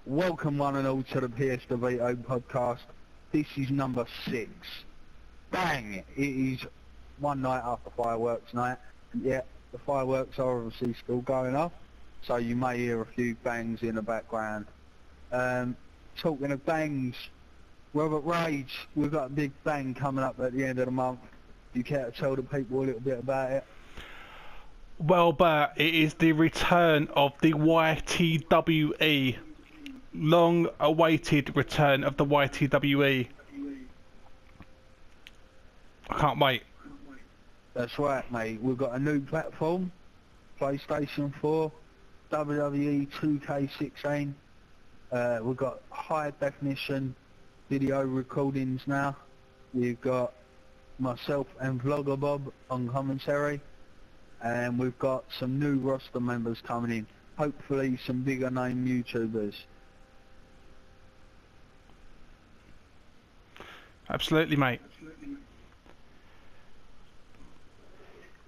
Welcome one and all to the PSDOVITO podcast. This is number 6. Bang! It is one night after fireworks night. And yeah, the fireworks are obviously still going off, so you may hear a few bangs in the background. Talking of bangs, Robert Rage, we've got a big bang coming up at the end of the month. Do you care to tell the people a little bit about it? Well, Bert, it is the return of the YTWE. Long-awaited return of the YTWE. I can't wait. That's right, mate. We've got a new platform, PlayStation 4, WWE 2K16. We've got high-definition video recordings now. We've got myself and Vlogger Bob on commentary. And we've got some new roster members coming in. Hopefully some bigger name YouTubers. Absolutely, mate.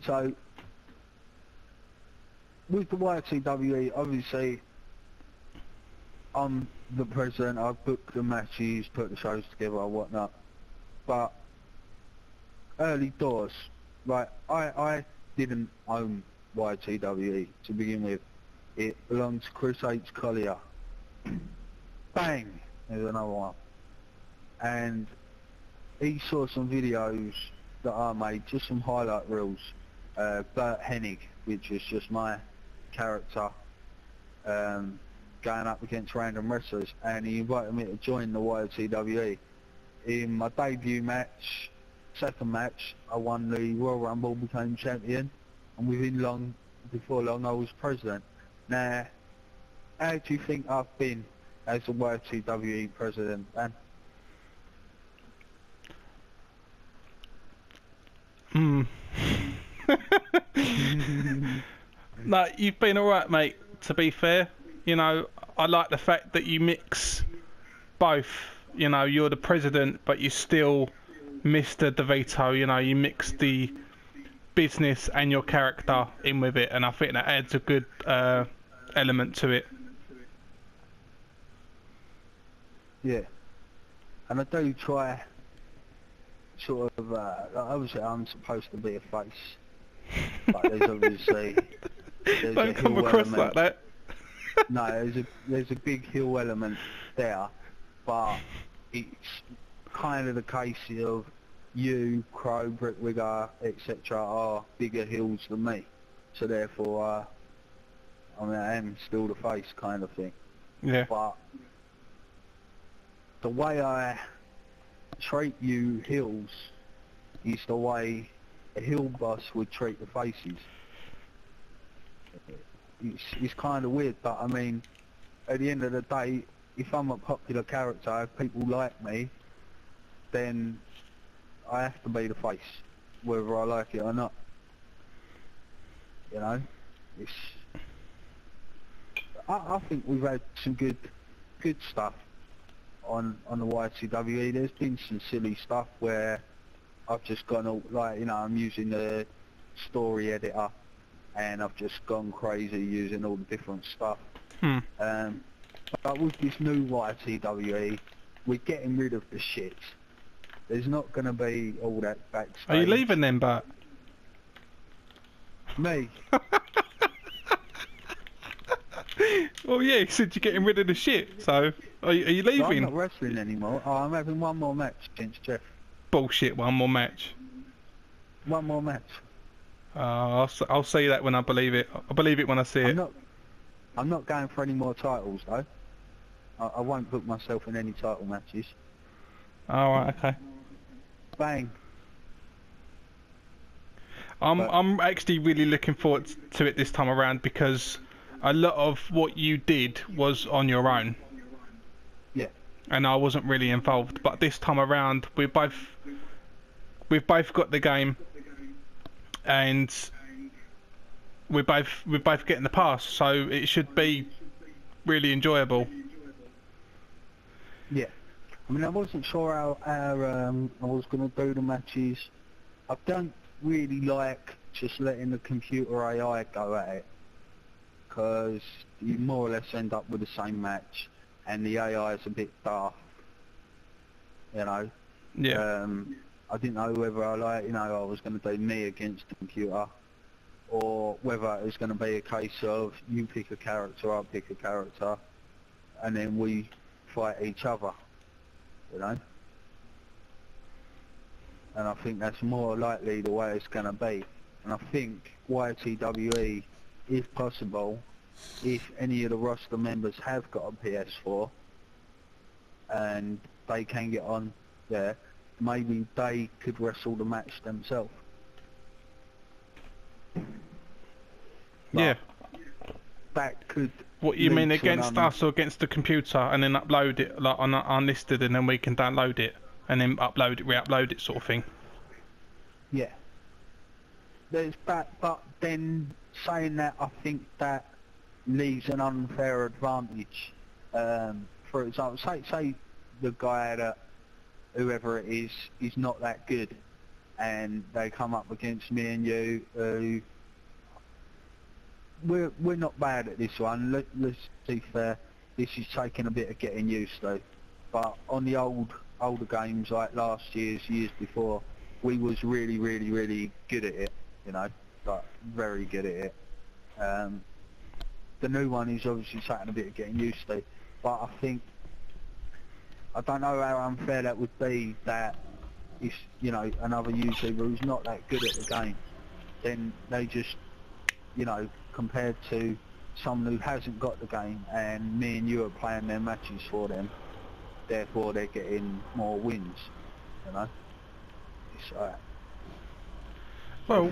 So, with the YTWE, obviously, I'm the president. I've booked the matches, put the shows together, or whatnot. But early doors, like I didn't own YTWE to begin with. It belonged to Chris H. Collier. Bang! There's another one. And he saw some videos that I made, just some highlight reels. Bert Hennig, which is just my character, going up against random wrestlers, and he invited me to join the YTWE. In my debut match, second match, I won the Royal Rumble, became champion, and before long I was president. Now, how do you think I've been as the YTWE president, Dan? No, you've been alright, mate, to be fair. You know, I like the fact that you mix both. You know, you're the president, but you're still Mr. DOVITO. You know, you mix the business and your character in with it, and I think that adds a good element to it. Yeah, and I do try sort of, obviously I'm supposed to be a face, but there's obviously don't come across like that. No, there's a big heel element there, but it's kind of the case of you, Crow, Brickwigger, etc. are bigger heels than me, so therefore I mean I am still the face kind of thing. Yeah. But the way I treat you heels is the way a heel boss would treat the faces. It's kind of weird, but I mean, at the end of the day, if I'm a popular character, if people like me, then I have to be the face, whether I like it or not. You know, I think we've had some good stuff on the YTWE. There's been some silly stuff where I've just gone all, like, you know, I'm using the story editor and I've just gone crazy using all the different stuff. But with this new YTWE, we're getting rid of the shit. There's not going to be all that backstage. Are you leaving then, Bert? Me? Well, yeah, you said you're getting rid of the shit, so are you leaving? No, I'm not wrestling anymore. Oh, I'm having one more match against Jeff. Bullshit, one more match. One more match. I'll see that when I believe it. I believe it when I see it. I'm not going for any more titles, though. I won't put myself in any title matches. Alright, okay. Bang. I'm actually really looking forward to it this time around, because a lot of what you did was on your own. Yeah. And I wasn't really involved, but this time around we've both got the game, and we're both getting the pass, so it should be really enjoyable. Yeah. I mean, I wasn't sure how I was going to do the matches. I don't really like just letting the computer AI go at it, because you more or less end up with the same match, and the AI is a bit daft, you know. Yeah. I didn't know whether I was going to do me against the computer, or whether it was going to be a case of you pick a character, I pick a character, and then we fight each other, you know. And I think that's more likely the way it's going to be. And I think YTWE, if possible, if any of the roster members have got a PS4 and they can get on there, maybe they could wrestle the match themselves. Yeah. That could... What you mean, lead to against us or against the computer, and then upload it like on unlisted, and then we can download it and then upload it, re-upload it, sort of thing. Yeah. There's that, but then saying that, I think that leaves an unfair advantage. For example, say the guy that, whoever it is not that good, and they come up against me and you, who we're not bad at this one. Let's be fair. This is taking a bit of getting used to. But on the older games like last year's, years before, we was really good at it. You know, like very good at it. The new one is obviously taking a bit of getting used to. But I don't know how unfair that would be. That if another YouTuber who's not that good at the game, then they just compared to someone who hasn't got the game, and me and you are playing their matches for them, therefore they're getting more wins, you know. It's well,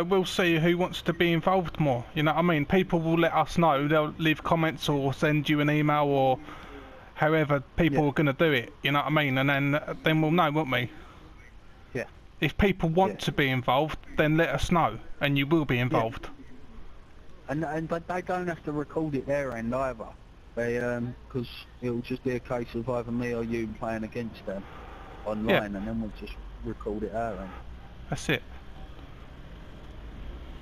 we'll see who wants to be involved more. You know what I mean? People will let us know. They'll leave comments or send you an email, or however people are going to do it. You know what I mean? And then we'll know, won't we? Yeah. If people want to be involved, then let us know, and you will be involved. Yeah. But they don't have to record it their end either. They because it'll just be a case of either me or you playing against them online, and then we'll just record it our end. That's it.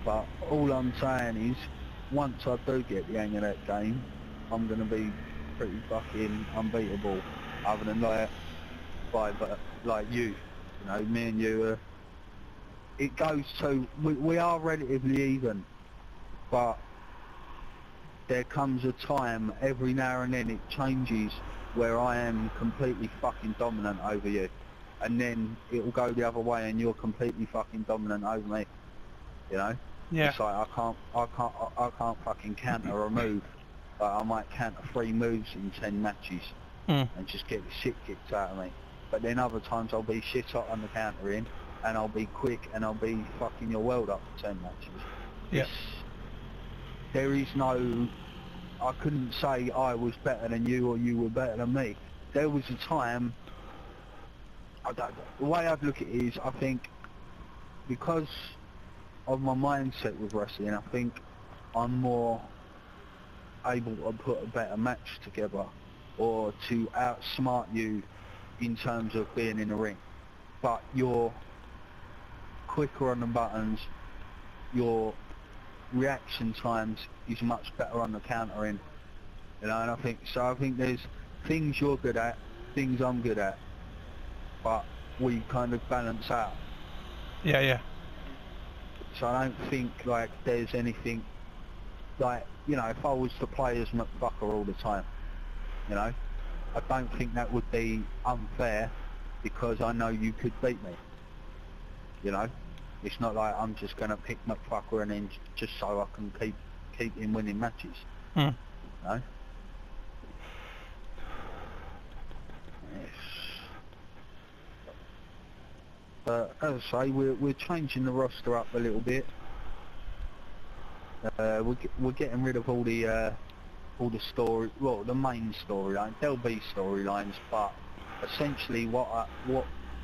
But all I'm saying is, once I do get the hang of that game, I'm going to be pretty fucking unbeatable. Other than like you know, me and you. It goes to we are relatively even. But there comes a time, every now and then it changes, where I am completely fucking dominant over you. And then it'll go the other way and you're completely fucking dominant over me. You know? Yeah. It's like I can't fucking counter a move. Like I might counter 3 moves in 10 matches and just get the shit kicked out of me. But then other times I'll be shit hot on the countering, and I'll be quick, and I'll be fucking your world up for 10 matches. Yeah. There is no... I couldn't say I was better than you or you were better than me. There was a time... the way I'd look at it is, I think, because of my mindset with wrestling, I think I'm more able to put a better match together, or to outsmart you in terms of being in the ring. But you're quicker on the buttons, your reaction times is much better on the countering, you know. And I think there's things you're good at, things I'm good at, but we kind of balance out. Yeah. So I don't think like there's anything like, if I was to play as McFucker all the time, I don't think that would be unfair, because I know you could beat me. It's not like I'm just going to pick McFucker and then just so I can keep him winning matches. Mm. Yes. But as I say, we're changing the roster up a little bit. We're getting rid of all the story, well, the main storyline. There'll be storylines, but essentially what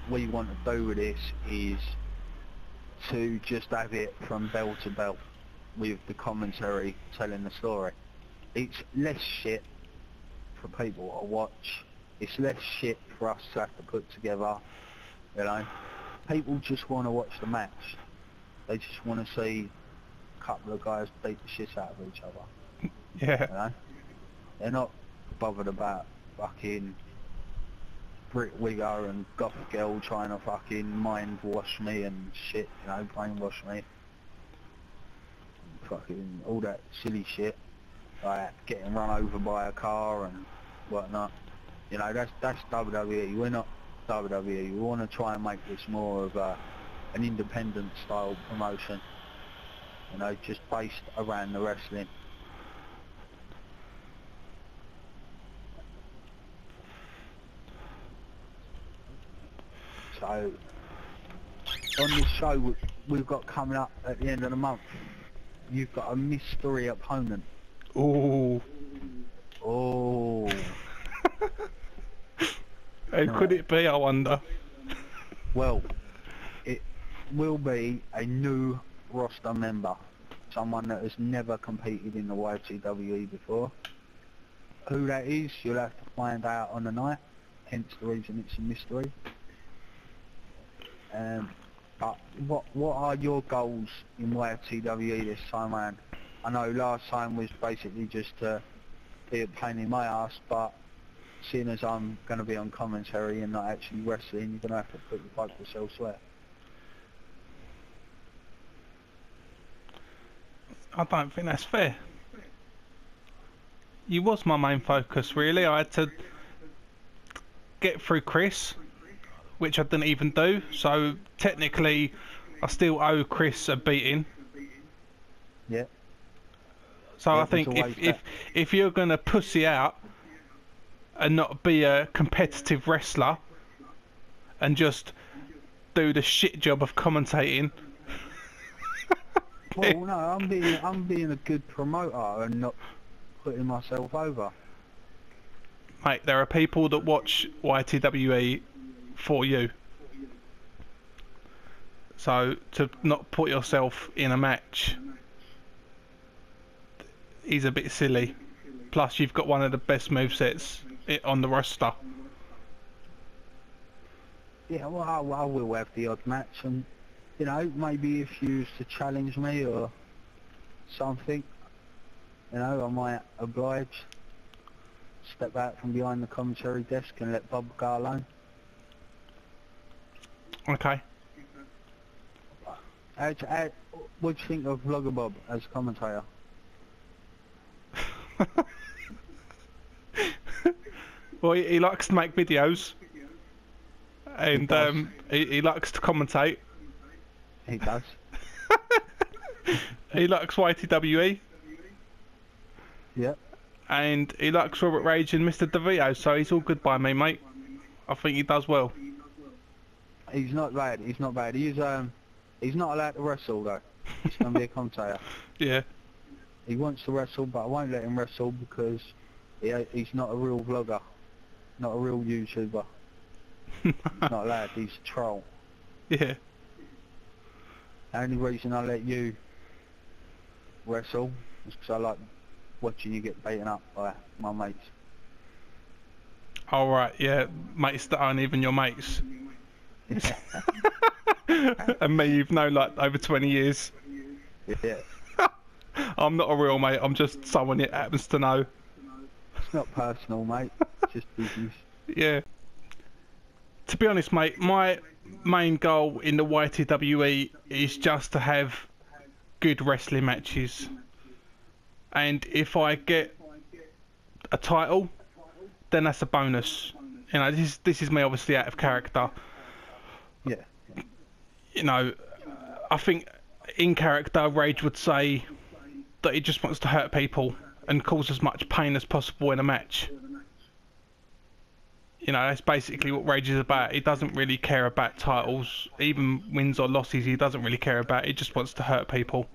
we want to do with this is to just have it from bell to bell. with the commentary telling the story. It's less shit for people to watch. It's less shit for us to have to put together, you know. People just want to watch the match. They just want to see a couple of guys beat the shit out of each other. Yeah. You know? They're not bothered about fucking Brit Wigger and Goth Girl trying to fucking mind wash me and shit, you know, brainwash me. Fucking all that silly shit. Like getting run over by a car and whatnot. You know, that's WWE. We're not WWE. We want to try and make this more of an independent style promotion. You know, just based around the wrestling. So, on this show we've got coming up at the end of the month, you've got a mystery opponent. Ooh. Oh. Who could it be, I wonder? Well, it will be a new roster member. Someone that has never competed in the YTWE before. Who that is, you'll have to find out on the night. Hence the reason it's a mystery. But what are your goals in YTWE this time around? I know last time was basically just to be a pain in my ass, but seeing as I'm going to be on commentary and not actually wrestling, you're going to have to put your focus elsewhere. I don't think that's fair. You was my main focus, really. I had to get through Chris, which I didn't even do, so technically I still owe Chris a beating. Yeah. So Yeah, I think if you're gonna pussy out and not be a competitive wrestler and just do the shit job of commentating. Well, no, I'm being a good promoter and not putting myself over. Mate, there are people that watch YTWE for you. So to not put yourself in a match is a bit silly. Plus you've got one of the best movesets on the roster. Yeah, well, I will have the odd match, and you know, maybe if you was to challenge me or something, you know, I might oblige. Step out from behind the commentary desk and let Bob go alone. Okay. What do you think of Vlogger Bob as commentator? Well, he likes to make videos, and he likes to commentate. He does. He likes YTWE. Yep. And he likes Robert Rage and Mr. DOVITO, so he's all good by me, mate. I think he does well. He's not bad. He's not bad. He's not allowed to wrestle though. He's gonna be a commentator. Yeah. He wants to wrestle, but I won't let him wrestle because he's not a real vlogger, not a real YouTuber. Not allowed. He's a troll. Yeah. The only reason I let you wrestle is because I like watching you get beaten up by my mates. Alright, yeah. Mates that aren't even your mates. And me, you've known like over 20 years. Yeah. I'm not a real mate, I'm just someone it happens to know. It's not personal, mate. It's just business. Yeah. To be honest, mate, my main goal in the YTWE is just to have good wrestling matches. And if I get a title, then that's a bonus. You know, this is me obviously out of character. Yeah. You know, I think in character, Rage would say that he just wants to hurt people and cause as much pain as possible in a match. You know, that's basically what Rage is about. He doesn't really care about titles, even wins or losses. He doesn't really care about. He just wants to hurt people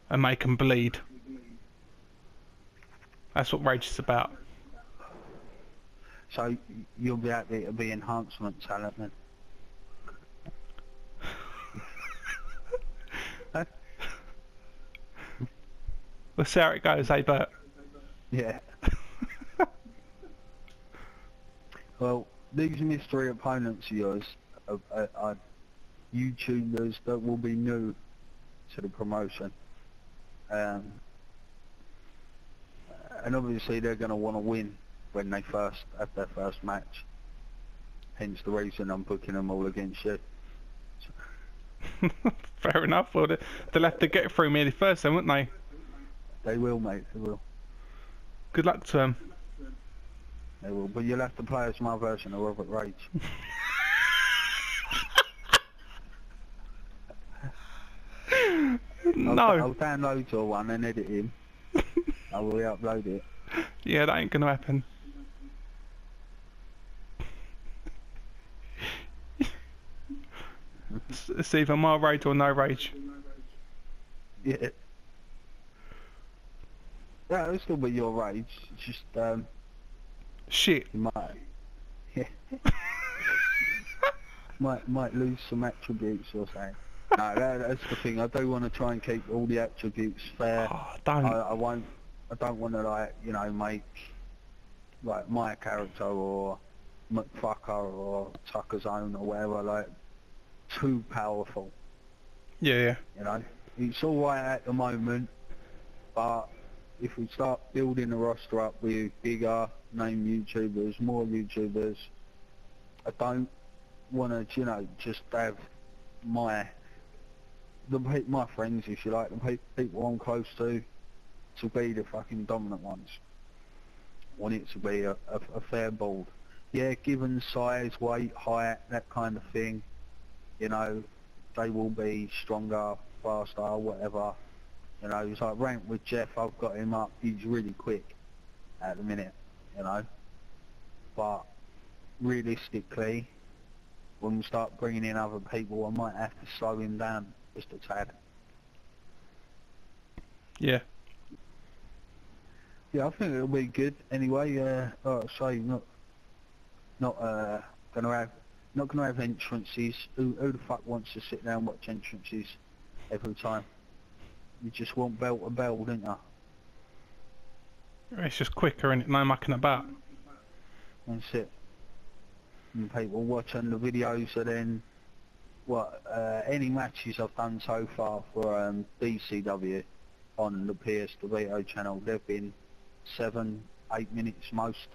and make them bleed. That's what Rage is about. So you'll be out there to be enhancement talent then? We'll see how it goes, eh, Bert? Yeah. Well, these mystery opponents of yours are YouTubers that will be new to the promotion. And obviously they're going to want to win when they first have their first match. Hence the reason I'm booking them all against you. Fair enough. Well, they'll have to get through me first then, won't they? They will, mate, they will. Good luck to them. They will, but you'll have to play as my version of Robert Rage. No. I'll download your one and edit him. I will re-upload it. Yeah, that ain't gonna happen. It's either my rage or no rage. Yeah. Yeah, it'll still be your rage. It's just, Shit. you might, yeah. might lose some attributes or something. No, that's the thing. I do want to try and keep all the attributes fair. Oh, don't. I don't want to, like, you know, make like my character or McFucker or Tucker's own or whatever like too powerful. Yeah. You know, it's all right at the moment, but if we start building the roster up with bigger name YouTubers, more YouTubers, I don't want to, you know, just have my friends, if you like, the people I'm close to be the fucking dominant ones. I want it to be a fair board. Yeah, given size, weight, height, that kind of thing, you know, they will be stronger, faster, whatever. You know, it's like ranked with Jeff, I've got him up, he's really quick at the minute, you know. But realistically, when we start bringing in other people, I might have to slow him down just a tad. Yeah. Yeah, I think it'll be good anyway. Like I say, not gonna have entrances. Who the fuck wants to sit down and watch entrances every time? You just want bell to bell, don't you? It's just quicker and no mucking about. That's it. And people watching the videos are then any matches I've done so far for DCW on the PSDOVITO channel, they've been 7-8 minutes most.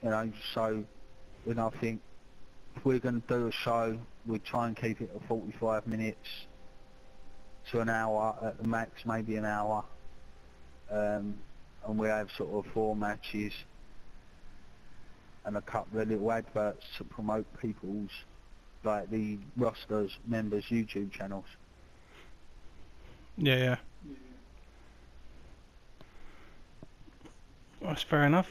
You know, so you know, I think if we're going to do a show, we try and keep it at 45 minutes to an hour at the max, maybe an hour, and we have sort of 4 matches and a couple of little adverts to promote people's, like the rosters, members' YouTube channels. Yeah. That's fair enough.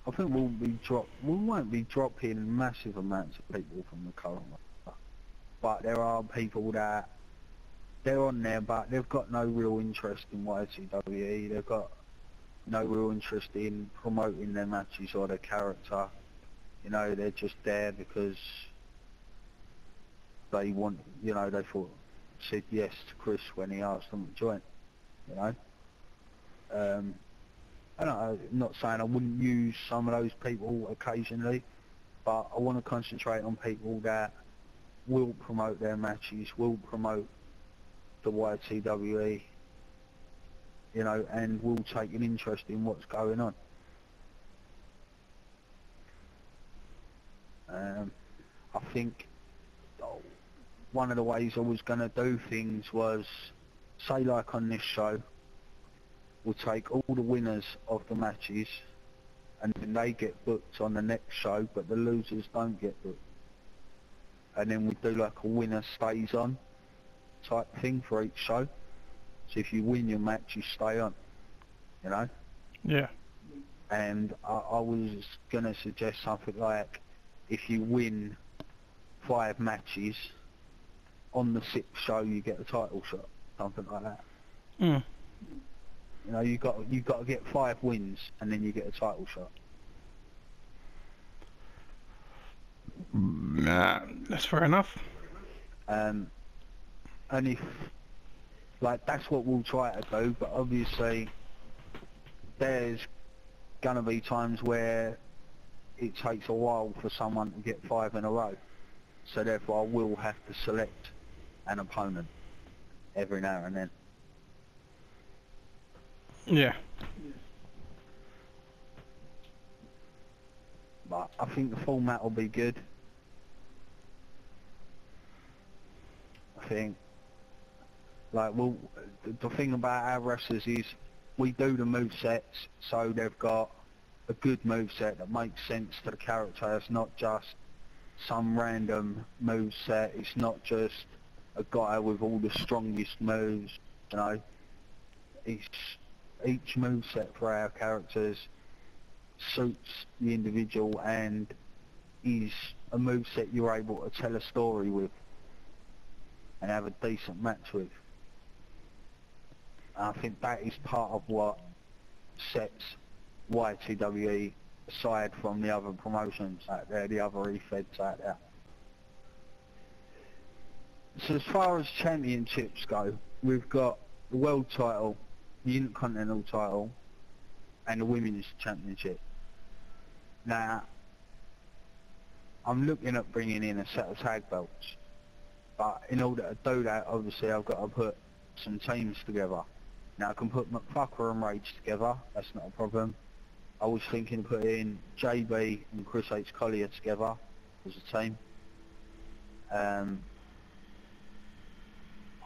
I think we won't be dropping massive amounts of people from the current one, but there are people that they're on there, but they've got no real interest in YTWE. They've got no real interest in promoting their matches or their character. You know, they're just there because they want, you know, they said yes to Chris when he asked them to join, you know. I don't know, I'm not saying I wouldn't use some of those people occasionally, but I want to concentrate on people that will promote their matches, will promote the YTWE, you know, and will take an interest in what's going on. I think one of the ways I was going to do things was, say like on this show, we'll take all the winners of the matches and then they get booked on the next show, but the losers don't get booked. And then we do like a winner stays on type thing for each show. So if you win your match, you stay on, you know? Yeah. And I was going to suggest something like, if you win 5 matches, on the 6th show you get a title shot, something like that. Mm. You know, you've got to get 5 wins and then you get a title shot. Nah, that's fair enough. And if, like, that's what we'll try to do, but obviously there's gonna be times where it takes a while for someone to get 5 in a row. So therefore I will have to select an opponent every now and then. Yeah. But I think the format will be good. I think, like, the thing about our wrestlers is we do the movesets, so they've got a good moveset that makes sense to the character. It's not just some random moveset. It's not just a guy with all the strongest moves, you know. Each moveset for our characters suits the individual and is a moveset you're able to tell a story with and have a decent match with. And I think that is part of what sets YTWE aside from the other promotions out there, the other e-feds out there. So as far as championships go, we've got the world title, the Intercontinental title, and the women's championship. Now, I'm looking at bringing in a set of tag belts, but in order to do that, obviously I've got to put some teams together. Now I can put McFucker and Rage together, that's not a problem. I was thinking of putting JB and Chris H. Collier together as a team.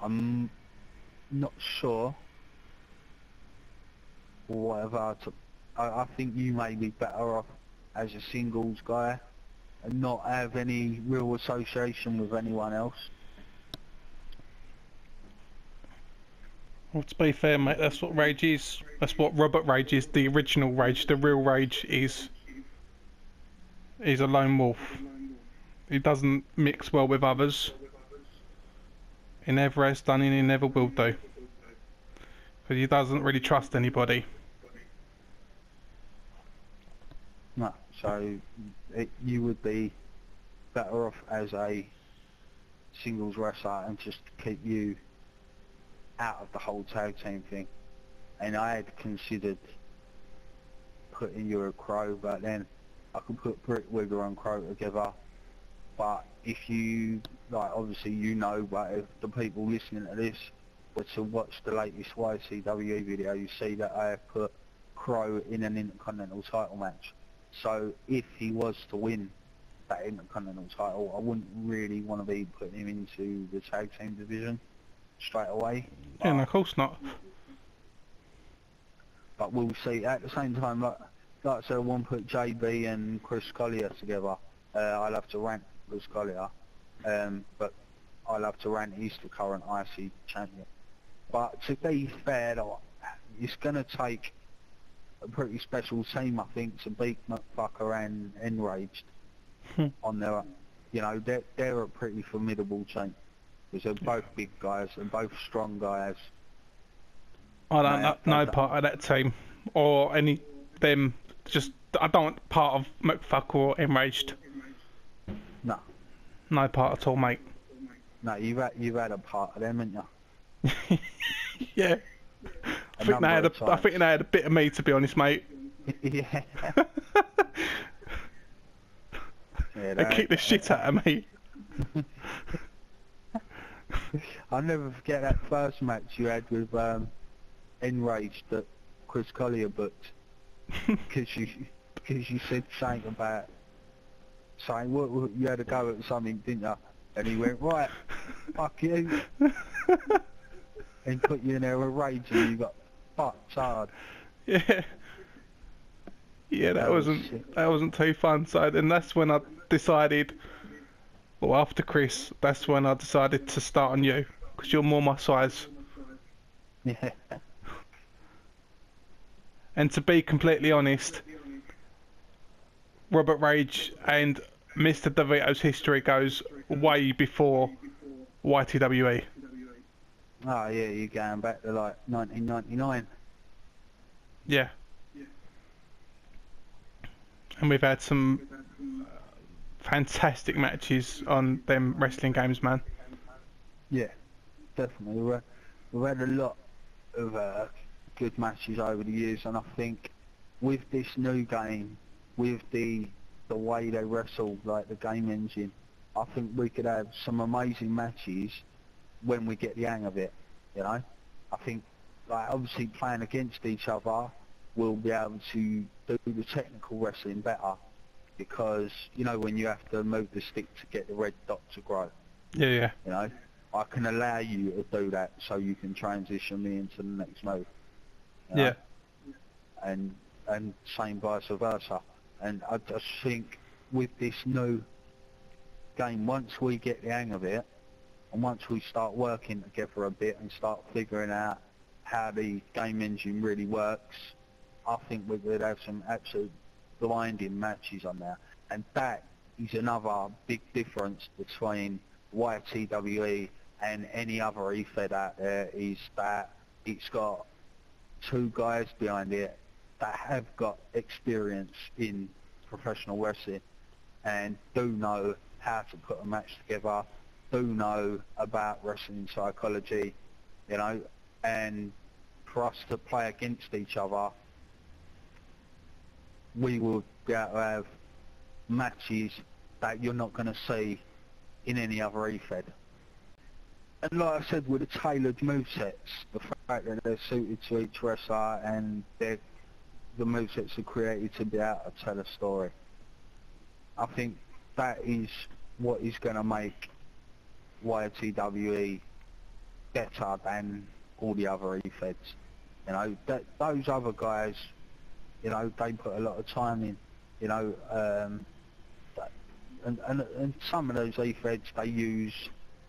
I'm not sure whatever I think you may be better off as a singles guy and not have any real association with anyone else. Well, to be fair, mate, that's what Rage is. That's what Robert Rage is. The original Rage, the real Rage is a lone wolf. He doesn't mix well with others. He never has done and he never will do. Because he doesn't really trust anybody. No, so you would be better off as a singles wrestler and just keep you out of the whole tag team thing. And I had considered putting you a Crow, but then I could put Britt Wigger and Crow together. But if you, like, obviously you know, but if the people listening to this were to watch the latest YTWE video, you see that I have put Crow in an Intercontinental title match. So if he was to win that Intercontinental title, I wouldn't really want to be putting him into the tag team division straight away. Yeah, no, of course not. But we'll see. At the same time, like I said, I want to put JB and Chris Collier together. I'll have to rank Chris Collier, but I'll have to rank he's the current IC champion. But to be fair, it's going to take a pretty special team, I think, to beat McFucker and Enraged on their, you know, they're a pretty formidable team. Because they're both big guys, they're both strong guys. I don't know no part of that team or any them. Just I don't want part of McFucker or Enraged. No. No part at all, mate. No, you've had a part of them, haven't you? Yeah. I think they had a bit of me, to be honest, mate. Yeah. They kicked the shit out of me. I'll never forget that first match you had with Enraged that Chris Collier booked. Because you said something about saying what you had a go at something, didn't you? And he went, right, fuck you. And put you in there with Rage and you got fucked hard. Yeah. Yeah, that wasn't too fun. So then that's when I decided, well, after Chris, that's when I decided to start on you, because you're more my size. Yeah. And to be completely honest, Robert Rage and Mr. DOVITO's history goes way before YTWE. Oh yeah, you're going back to like 1999. Yeah. And we've had some fantastic matches on them wrestling games, man. Yeah, definitely. We've had a lot of good matches over the years, and I think with this new game, with the way they wrestle, like the game engine, I think we could have some amazing matches when we get the hang of it, you know? I think, like, obviously playing against each other, we'll be able to do the technical wrestling better, because, you know, when you have to move the stick to get the red dot to grow, Yeah, yeah. you know, I can allow you to do that so you can transition me into the next move. You know? Yeah. And same vice versa. And I just think with this new game, once we get the hang of it, and once we start working together a bit and start figuring out how the game engine really works, I think we could have some absolute blinding matches on there. And that is another big difference between YTWE and any other eFed out there, is that it's got two guys behind it that have got experience in professional wrestling and do know how to put a match together, do know about wrestling psychology, you know, and for us to play against each other, we will be able to have matches that you're not going to see in any other eFed. And like I said, with the tailored movesets, the fact that they're suited to each wrestler and the movesets are created to be able to tell a story, I think that is what is going to make YTWE better than all the other eFeds. You know, those other guys, you know, they put a lot of time in, you know, and some of those eFeds, they use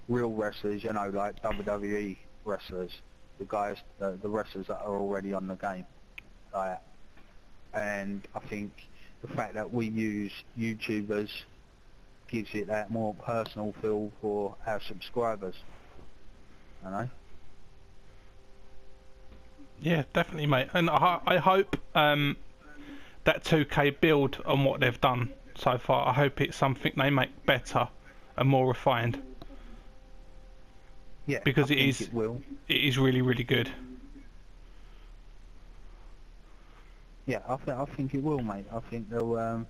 real wrestlers, you know, like WWE wrestlers, the guys, the wrestlers that are already on the game. And I think the fact that we use YouTubers gives it that more personal feel for our subscribers, you know? Yeah, definitely, mate. And I hope that 2K build on what they've done so far. I hope it's something they make better and more refined. Yeah, because I think it will. It is really, really good. Yeah, I think it will, mate. I think they'll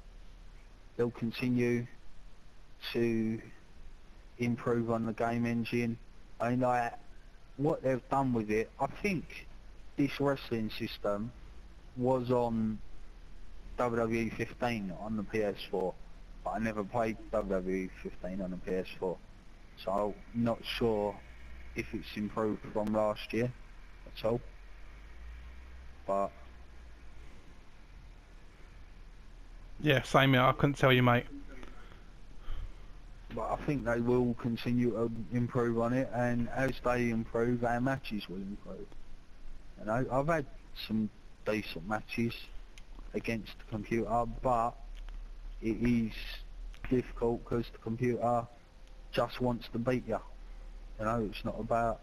continue to improve on the game engine. I mean, like, what they've done with it, I think this wrestling system was on WWE 15 on the PS4, but I never played WWE 15 on the PS4, so I'm not sure if it's improved from last year at all. But yeah, same here. I couldn't tell you, mate. But I think they will continue to improve on it, and as they improve, our matches will improve. You know, I've had some decent matches against the computer, but it is difficult because the computer just wants to beat you. You know, it's not about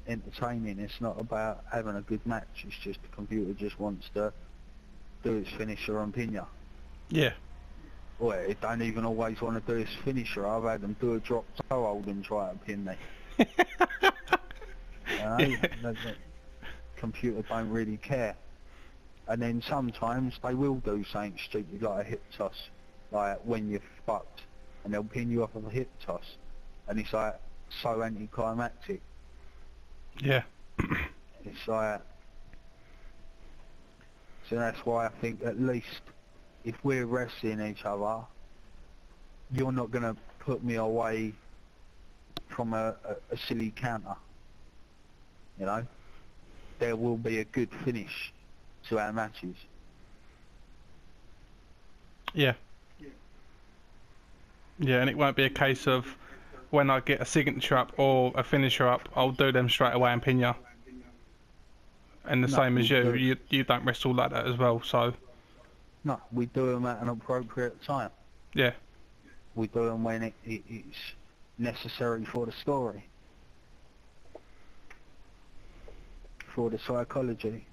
entertaining, it's not about having a good match, it's just the computer just wants to do its finisher and pin you. Yeah. Well, it don't even always want to do its finisher. I've had them do a drop toe hold and try to pin me. You know, the computer don't really care. And then sometimes they will do something stupid like a hip toss, like when you're fucked, and they'll pin you off of a hip toss, and it's like so anticlimactic. Yeah. It's like, so that's why I think at least if we're wrestling each other, you're not going to put me away from a silly counter. You know, there will be a good finish to our matches. Yeah. Yeah, and it won't be a case of when I get a signature up or a finisher up, I'll do them straight away and pin you. And the same as you don't wrestle like that as well, so... No, we do them at an appropriate time. Yeah. We do them when it's necessary for the story. For the psychology.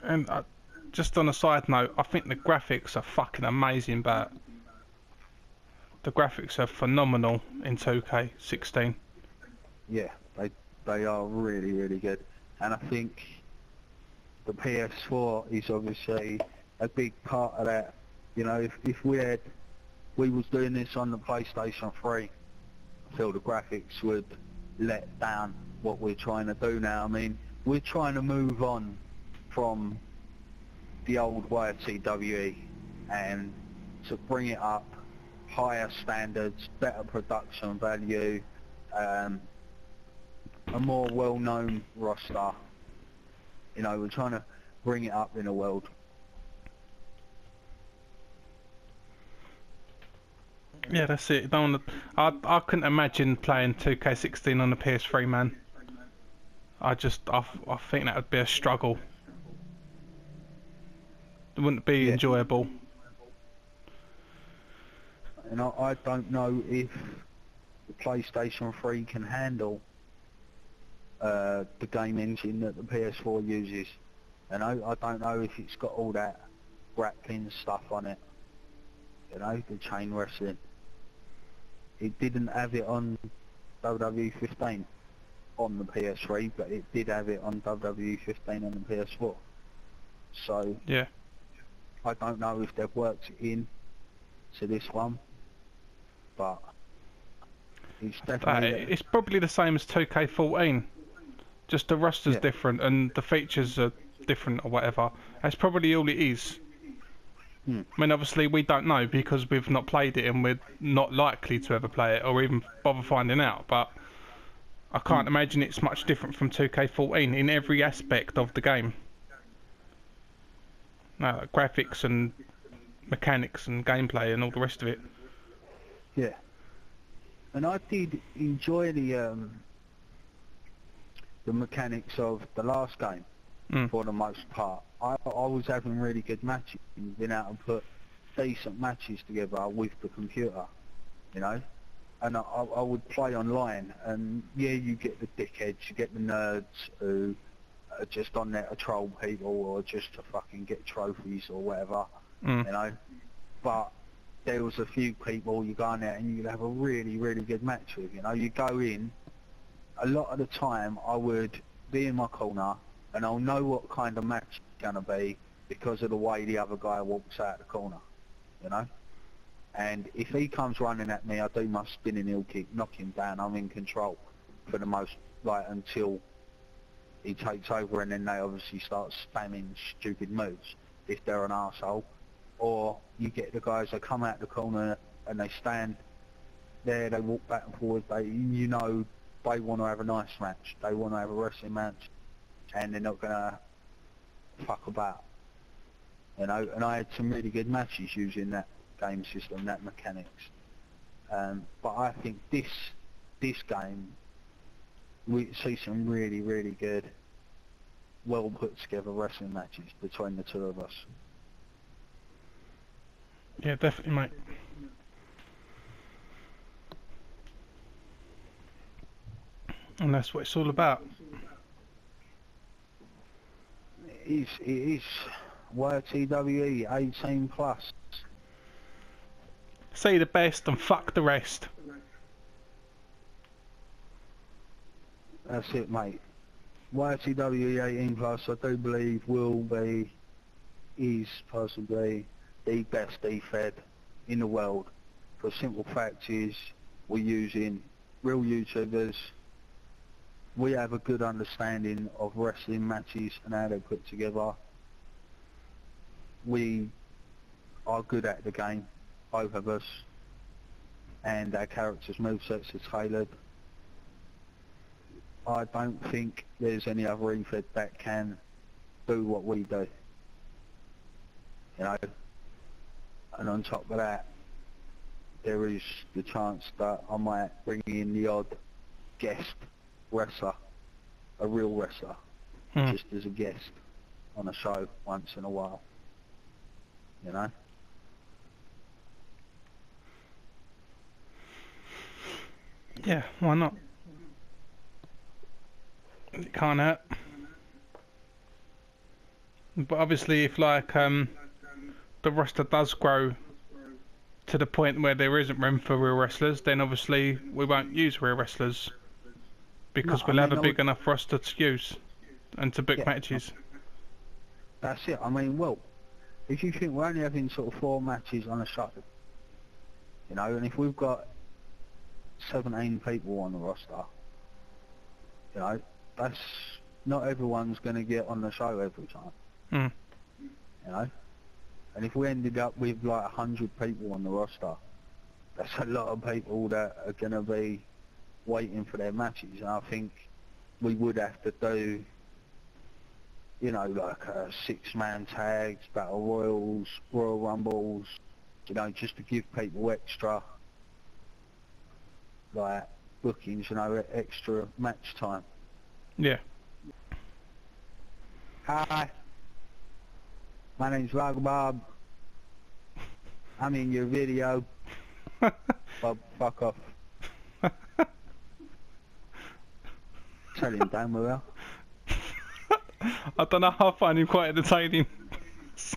And just on a side note, I think the graphics are fucking amazing, but... The graphics are phenomenal in 2K16. Yeah, they are really, really good. And I think the PS4 is obviously a big part of that. You know, if we was doing this on the PlayStation 3, I feel the graphics would let down what we're trying to do now. I mean, we're trying to move on from the old YTWE and to bring it up, higher standards, better production value, a more well-known roster. You know, we're trying to bring it up in the world. Yeah, that's it. I couldn't imagine playing 2K16 on the PS3, man. I think that would be a struggle. It wouldn't be enjoyable. And I don't know if the PlayStation 3 can handle the game engine that the PS4 uses. You know, I don't know if it's got all that grappling stuff on it. You know, the chain wrestling. It didn't have it on WWE 15 on the PS3, but it did have it on WWE 15 on the PS4. So yeah, I don't know if they've worked it in to this one, but it's definitely... it's probably the same as 2K14. Just the roster's different and the features are different or whatever. That's probably all it is. I mean, obviously we don't know because we've not played it and we're not likely to ever play it or even bother finding out, but I can't imagine it's much different from 2K14 in every aspect of the game. No, graphics and mechanics and gameplay and all the rest of it. Yeah. And I did enjoy the mechanics of the last game for the most part. I was having really good matches and been able to put decent matches together with the computer, you know. And I would play online, and yeah, you get the dickheads, you get the nerds who are just on there to troll people or just to fucking get trophies or whatever, you know. But there was a few people you go on there and you'd have a really, really good match with, you know. You go in, a lot of the time I would be in my corner and I'll know what kind of match it's going to be because of the way the other guy walks out the corner, you know. And if he comes running at me, I do my spinning heel kick, knock him down, I'm in control for the most, like, until he takes over, and then they obviously start spamming stupid moves if they're an arsehole. Or you get the guys that come out the corner and they stand there, they walk back and forward, you know they want to have a nice match, they want to have a wrestling match, and they're not going to fuck about, you know. And I had some really good matches using that game system, that mechanics. But I think this game, we see some really, really good, well put together wrestling matches between the two of us. Yeah, definitely, mate. And that's what it's all about. It is YTWE 18 plus. Say the best and fuck the rest. That's it, mate. YTWE 18 plus, I do believe, is possibly the best defed in the world. For the simple fact is, we're using real YouTubers. We have a good understanding of wrestling matches and how they're put together. We are good at the game, both of us, and our characters' movesets are tailored. I don't think there's any other refed that can do what we do, you know. And on top of that, there is the chance that I might bring in the odd guest wrestler, a real wrestler, just as a guest on a show once in a while, you know. Yeah, why not? It can't hurt. But obviously if like the roster does grow to the point where there isn't room for real wrestlers, then obviously we won't use real wrestlers because No, we'll I have mean, a big enough roster to use and to book Yeah. matches. that's it. I mean, well, if you think we're only having sort of 4 matches on a show, you know, and if we've got 17 people on the roster, you know, that's not everyone's going to get on the show every time, Mm. you know. And if we ended up with like 100 people on the roster, that's a lot of people that are going to be waiting for their matches. And I think we would have to do, you know, like 6-man tags, battle royals, Royal Rumbles, you know, just to give people extra, like, bookings, you know, extra match time. Yeah. Hi, my name's Bob. I'm in your video. Bob, fuck off. Tell him, damn well. I don't know, I find him quite entertaining.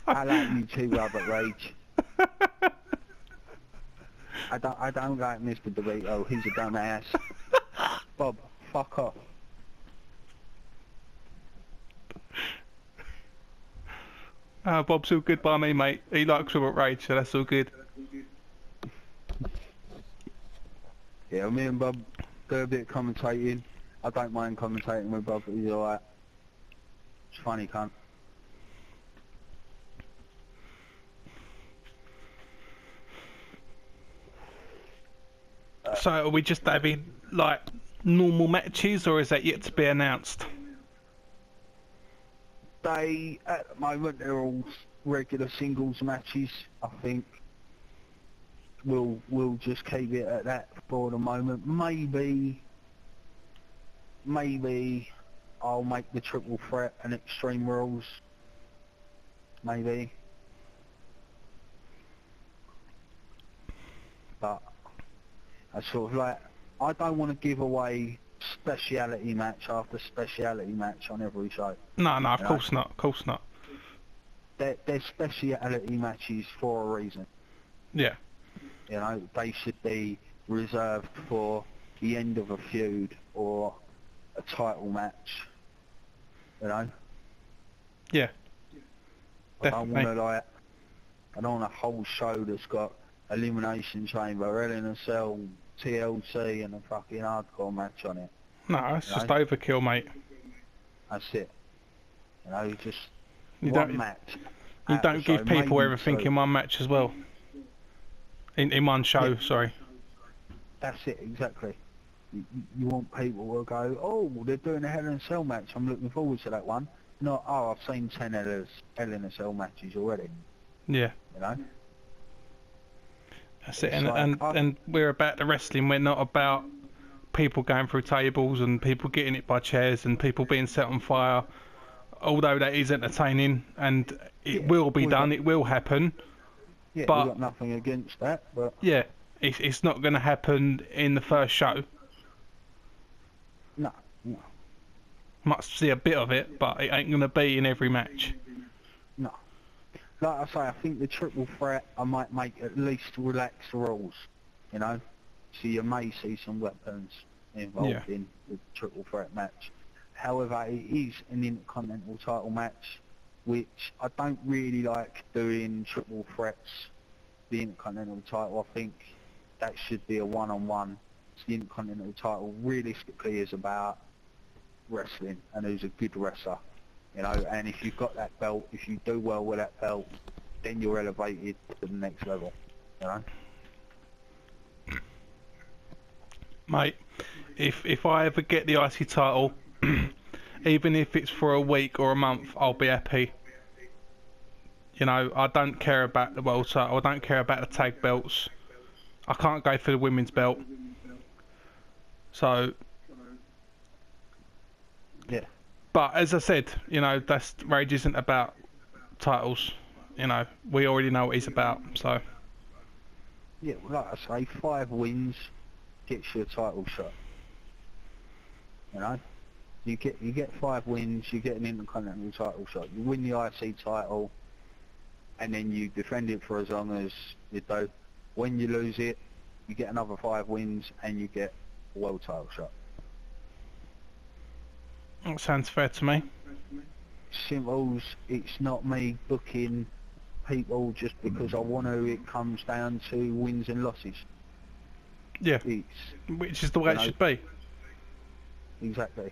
I like you too, Robert Rage. I don't like Mr. DOVITO. He's a dumbass. Bob, fuck off. Bob's all good by me, mate. He likes Robert Rage, so that's all good. Yeah, me and Bob do a bit of commentating. I don't mind commentating with Bob, he's alright. It's funny, cunt. So are we just having, like, normal matches, or is that yet to be announced? They, at the moment, they're all regular singles matches, I think. We'll just keep it at that for the moment. Maybe I'll make the triple threat and Extreme Rules. Maybe. But I sort of like, I don't want to give away speciality match after speciality match on every show. No, of You know? course not, of course not. They're speciality matches for a reason. Yeah. You know, they should be reserved for the end of a feud or a title match. You know? Yeah. I don't Definitely. want to like, I don't want a whole show that's got Elimination Chamber, Hell in a Cell, TLC and a fucking hardcore match on it. No, it's just No. overkill, mate. That's it. You know, just You one don't- match. You at the don't give show, people maybe everything two. in one match as well. In one show, Yeah. sorry. That's it, exactly. You want people to go, oh, they're doing a Hell in a Cell match, I'm looking forward to that one. Not, oh, I've seen 10 Hell in a Cell matches already, Yeah. you know? That's it. It's like, And we're about the wrestling, we're not about people going through tables and people getting hit by chairs and people being set on fire. Although that is entertaining and it Yeah, will be we've done, got- it will happen. Yeah, But- we've got nothing against that, but Yeah, it's not going to happen in the first show. no. Might see a bit of it, but it ain't going to be in every match. No. Like I say, I think the triple threat, I might make at least relaxed rules, you know? So you may see some weapons involved Yeah. in the triple threat match. However, it is an Intercontinental title match, which I don't really like doing triple threats, the Intercontinental title. I think that should be a one-on-one. The Intercontinental title realistically is about wrestling and who's a good wrestler. You know, and if you've got that belt, if you do well with that belt, then you're elevated to the next level, you know? Mate, if I ever get the IC title, even if it's for a week or a month, I'll be happy. You know, I don't care about the world title, I don't care about the tag belts. I can't go for the women's belt. So, Yeah. but as I said, you know, that's Rage isn't about titles. You know, we already know what he's about, so. Yeah, well, like I say, 5 wins gets you a title shot. You know? You get 5 wins, you get an Intercontinental title shot. You win the IC title, and then you defend it for as long as you do. When you lose it, you get another 5 wins and you get a world title shot. That sounds fair to me. Simples, it's not me booking people just because I want to. It comes down to wins and losses. Yeah, It's, which is the way it should be. Exactly.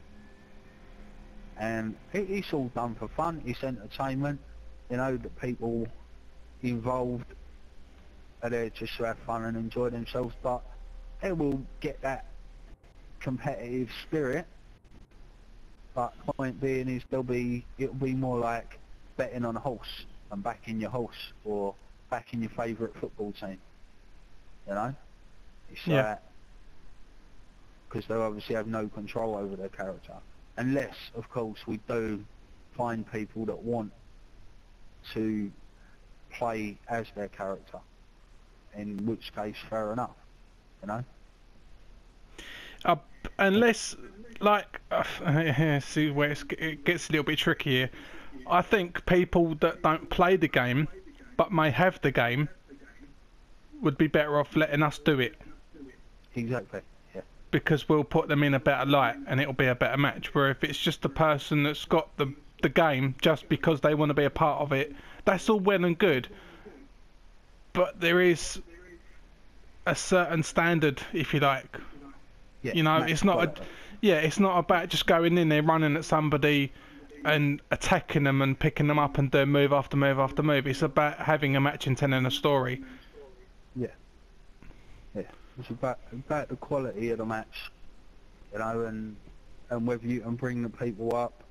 And it's all done for fun. It's entertainment. You know, the people involved are there just to have fun and enjoy themselves, but they will get that competitive spirit. But the point being is it'll be more like betting on a horse and backing your horse or backing your favourite football team. You know? It's Yeah. because they obviously have no control over their character. Unless, of course, we do find people that want to play as their character. In which case, fair enough. You know? Unless, like, see where it gets a little bit tricky here. I think people that don't play the game, but may have the game, would be better off letting us do it. Exactly, yeah. Because we'll put them in a better light, and it'll be a better match. Where if it's just the person that's got the game, just because they want to be a part of it, that's all well and good. But there is a certain standard, if you like. Yeah, you know, it's not it's not about just going in there, running at somebody and attacking them and picking them up and doing move after move after move. It's about having a match and telling a story. Yeah. Yeah. It's about the quality of the match, you know, and whether you can bring the people up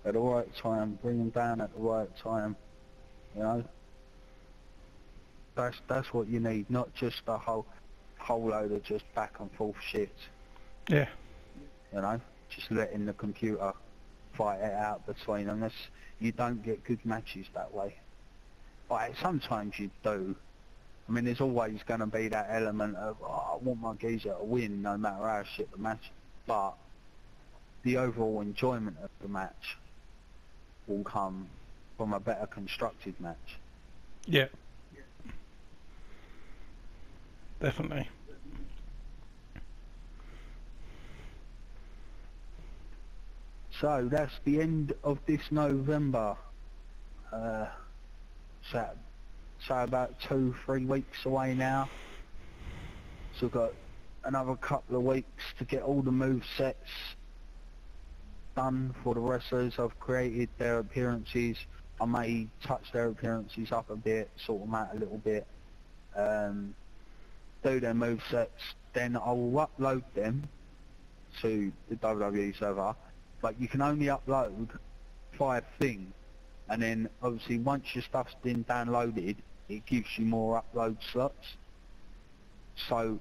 at the right time, bring them down at the right time, you know. That's what you need, not just a whole load of just back and forth shit. Yeah. You know, just letting the computer fight it out between them. You don't get good matches that way. But sometimes you do. I mean, there's always going to be that element of, I want my geezer to win no matter how shit the match. But the overall enjoyment of the match will come from a better constructed match. Yeah. Definitely. So that's the end of this November. So about 2-3 weeks away now. So we've got another couple of weeks to get all the move sets done for the wrestlers. I've created their appearances. I may touch their appearances up a bit, sort them out a little bit, do their move sets. Then I will upload them to the WWE server. But you can only upload 5 things, and then obviously once your stuff's been downloaded, it gives you more upload slots. So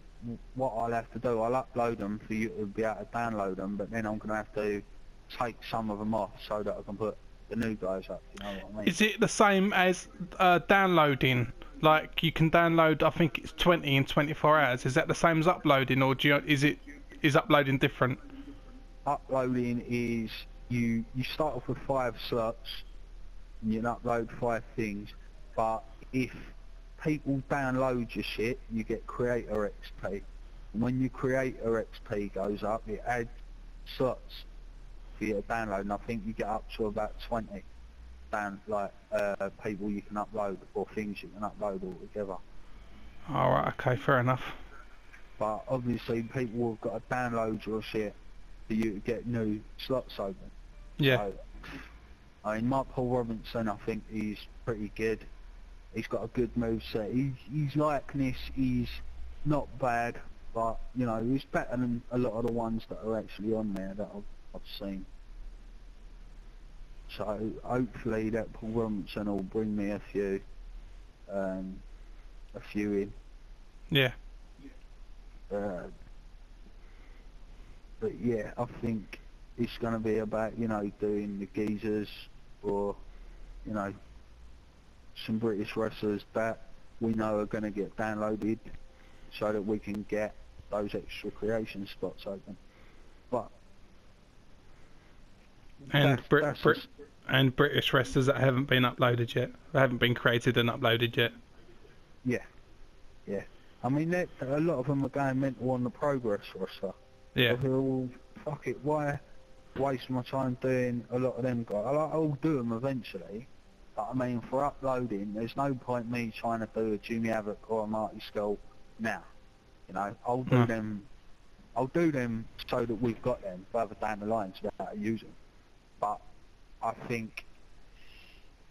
what I'll have to do, I'll upload them for you to be able to download them, but then I'm going to have to take some of them off so that I can put the new guys up, you know what I mean? Is it the same as downloading? Like, you can download, I think it's 20 in 24 hours. Is that the same as uploading, or is uploading different? Uploading is you start off with 5 slots and you can upload 5 things, but if people download your shit, you get creator XP, and when your creator XP goes up, it adds slots for you to download, and I think you get up to about 20 people you can upload, or things you can upload all together. Alright, okay, fair enough. But obviously people have got to download your shit for you to get new slots open. Yeah. So, I mean, Paul Robinson, I think he's pretty good. He's got a good moveset. He's like this. He's not bad, but you know, he's better than a lot of the ones that are actually on there that I've seen. So hopefully that Paul Robinson will bring me a few in. Yeah. But yeah, I think it's going to be about, you know, doing the geezers or, you know, some British wrestlers that we know are going to get downloaded so that we can get those extra creation spots open. But And that's and British wrestlers that haven't been uploaded yet. They haven't been created and uploaded yet. yeah, yeah. I mean, a lot of them are going mental on the progress roster. Yeah. I feel, well, fuck it, why waste my time doing a lot of them guys? I'll do them eventually, but I mean, for uploading, there's no point me trying to do a Jimmy Havoc or a Marty Skull now. You know, I'll do them so that we've got them further down the line to be able to use them. But I think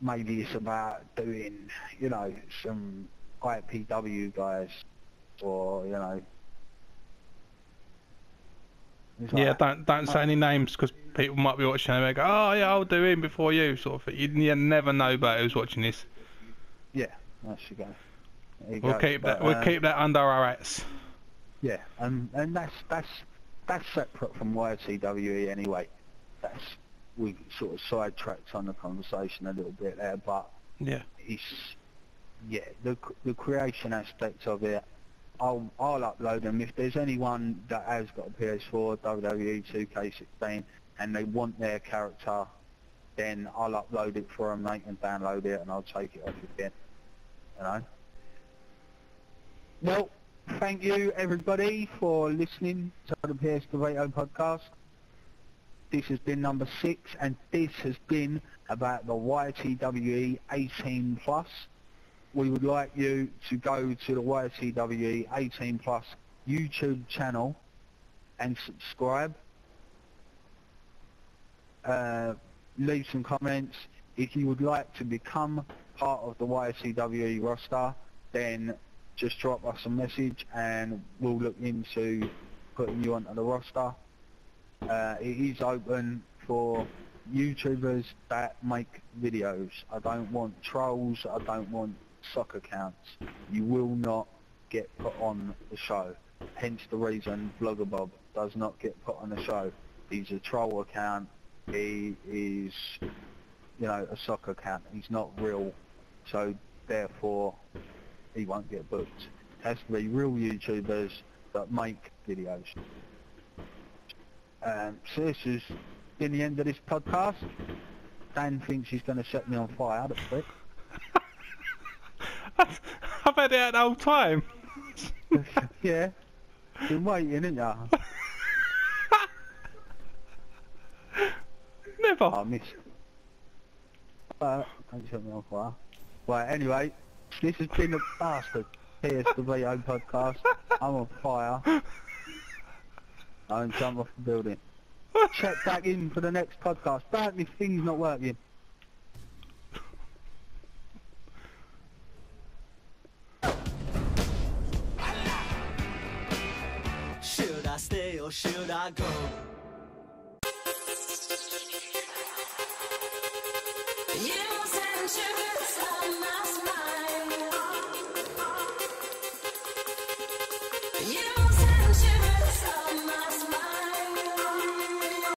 maybe it's about doing, you know, some YTWE guys, or, you know. Yeah, don't say any names, because people might be watching and they go, oh yeah, I'll do him before you, sort of thing. You never know about who's watching this. Yeah, there you go. We'll keep that under our hats. Yeah, and that's separate from YTWE anyway. We sort of sidetracked on the conversation a little bit there, but yeah, the creation aspect of it, I'll upload them. If there's anyone that has got a PS4, WWE 2K16, and they want their character, then I'll upload it for them. They can download it, and I'll take it off again. You know. Well, thank you everybody for listening to the PSDOVITO podcast. This has been number 6, and this has been about the YTWE 18 plus. We would like you to go to the YTWE 18 plus YouTube channel and subscribe. Leave some comments. If you would like to become part of the YTWE roster, then just drop us a message and we'll look into putting you onto the roster. It is open for YouTubers that make videos. I don't want trolls, I don't want sock accounts. You will not get put on the show. Hence the reason Blogger Bob does not get put on the show. He's a troll account. He is, you know, a sock account. He's not real, so therefore he won't get booked. It has to be real YouTubers that make videos. So this has been the end of this podcast. Dan thinks he's going to set me on fire. That's quick. I've had it the whole time. Yeah. Been waiting, ain't ya? Never. I missed. Don't set me on fire. Right, anyway, this has been the bastard PSDOVITO podcast. I'm on fire. I'm jump off the building. Check back in for the next podcast. Don't this thing's not working. Should I stay or should I go? You send sugars on my spine. You